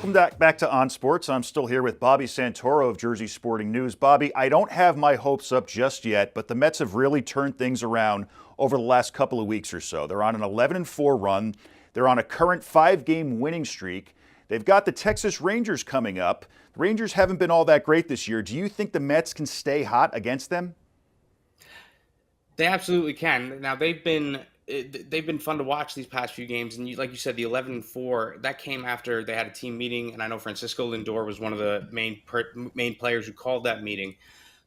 Welcome back to OnSports. I'm still here with Bobby Santoro of Jersey Sporting News. Bobby, I don't have my hopes up just yet, but the Mets have really turned things around over the last couple of weeks or so. They're on an 11-4 run. They're on a current 5-game winning streak. They've got the Texas Rangers coming up. The Rangers haven't been all that great this year. Do you think the Mets can stay hot against them? They absolutely can. Now they've been fun to watch these past few games, and like you said, the 11-4 that came after they had a team meeting, and I know Francisco Lindor was one of the main players who called that meeting.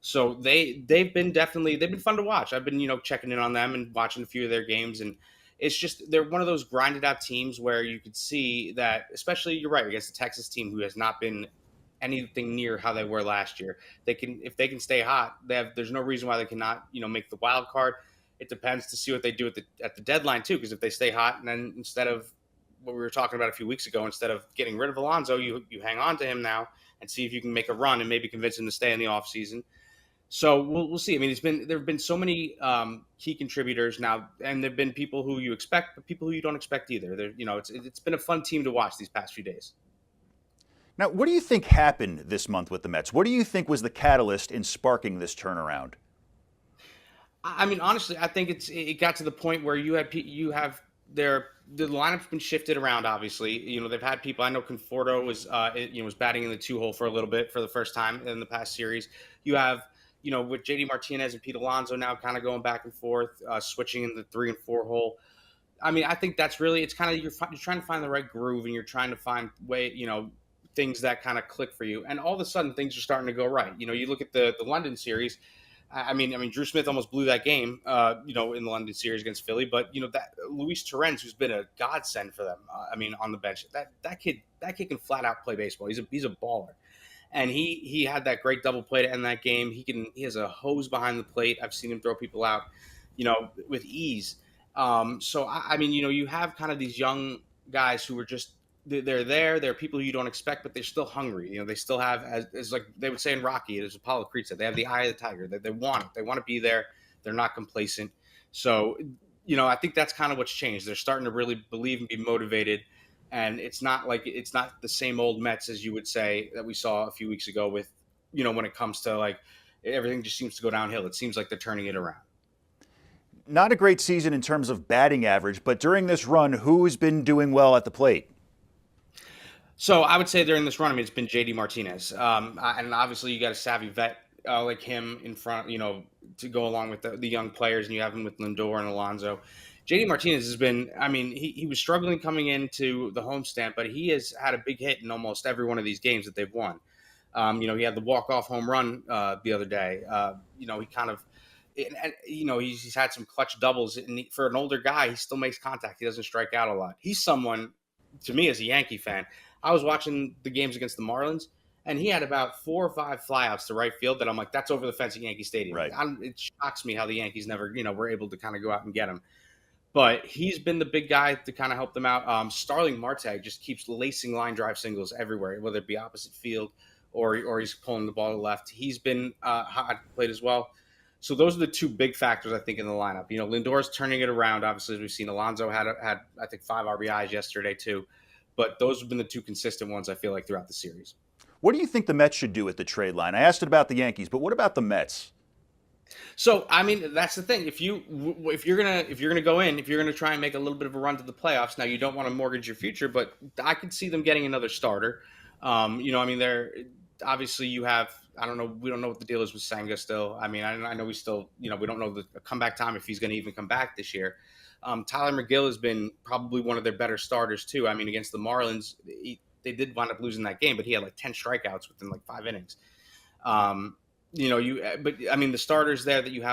So they've been fun to watch. I've been checking in on them and watching a few of their games, and it's just they're one of those grinded out teams where you could see that, especially you're right against the Texas team who has not been anything near how they were last year. If they can stay hot, there's no reason why they cannot, make the wild card. It depends to see what they do at the deadline too, because if they stay hot and then instead of what we were talking about a few weeks ago, instead of getting rid of Alonso, you hang on to him now and see if you can make a run and maybe convince him to stay in the offseason. So we'll see. I mean, there have been so many key contributors now, and there've been people who you expect, but people who you don't expect either. It's been a fun team to watch these past few days. Now, what do you think happened this month with the Mets? What do you think was the catalyst in sparking this turnaround? I mean, honestly, I think it got to the point where the lineup's been shifted around. Obviously, they've had people. I know Conforto was batting in the 2 hole for a little bit for the first time in the past series. You have with JD Martinez and Pete Alonso now kind of going back and forth, switching in the 3 and 4 hole. I mean, I think that's really it's kind of you're trying to find the right groove, and you're trying to find things that kind of click for you, and all of a sudden things are starting to go right. You look at the London series. I mean, Drew Smith almost blew that game, in the London series against Philly. But that Luis Torrens, who's been a godsend for them, on the bench, that kid can flat out play baseball. He's a baller, and he had that great double play to end that game. He has a hose behind the plate. I've seen him throw people out, with ease. So I mean, you have kind of these young guys who are just they're there. They're people you don't expect, but they're still hungry. They still have, as like they would say in Rocky, as Apollo Creed said, they have the eye of the tiger. They want it. They want to be there. They're not complacent. So, I think that's kind of what's changed. They're starting to really believe and be motivated. And it's not the same old Mets as you would say that we saw a few weeks ago with, when it comes to like everything just seems to go downhill. It seems like they're turning it around. Not a great season in terms of batting average, but during this run, who's been doing well at the plate? So I would say during this run, I mean, it's been JD Martinez, and obviously you got a savvy vet like him in front, to go along with the young players, and you have him with Lindor and Alonso. JD Martinez has been, I mean, he was struggling coming into the homestand, but he has had a big hit in almost every one of these games that they've won. He had the walk-off home run the other day. He kind of, he's had some clutch doubles, and for an older guy, he still makes contact. He doesn't strike out a lot. He's someone, to me, as a Yankee fan. I was watching the games against the Marlins, and he had about 4 or 5 flyouts to right field that I'm like, that's over the fence at Yankee Stadium. Right. It shocks me how the Yankees never, were able to kind of go out and get him. But he's been the big guy to kind of help them out. Starling Marte just keeps lacing line drive singles everywhere, whether it be opposite field or he's pulling the ball to the left. He's been hot at the plate as well. So those are the 2 big factors, I think, in the lineup. Lindor's turning it around. Obviously, as we've seen, Alonso had I think 5 RBIs yesterday too. But those have been the 2 consistent ones, I feel like, throughout the series. What do you think the Mets should do at the trade line? I asked it about the Yankees, but what about the Mets? So, I mean, that's the thing. If you're gonna go in, if you're gonna try and make a little bit of a run to the playoffs, now you don't want to mortgage your future, but I could see them getting another starter. They're obviously you have. I don't know. We don't know what the deal is with Senga still. I mean, I know we still, we don't know the comeback time if he's going to even come back this year. Tyler McGill has been probably one of their better starters too. I mean, against the Marlins, they did wind up losing that game, but he had like 10 strikeouts within like 5 innings. But I mean, the starters there that you have.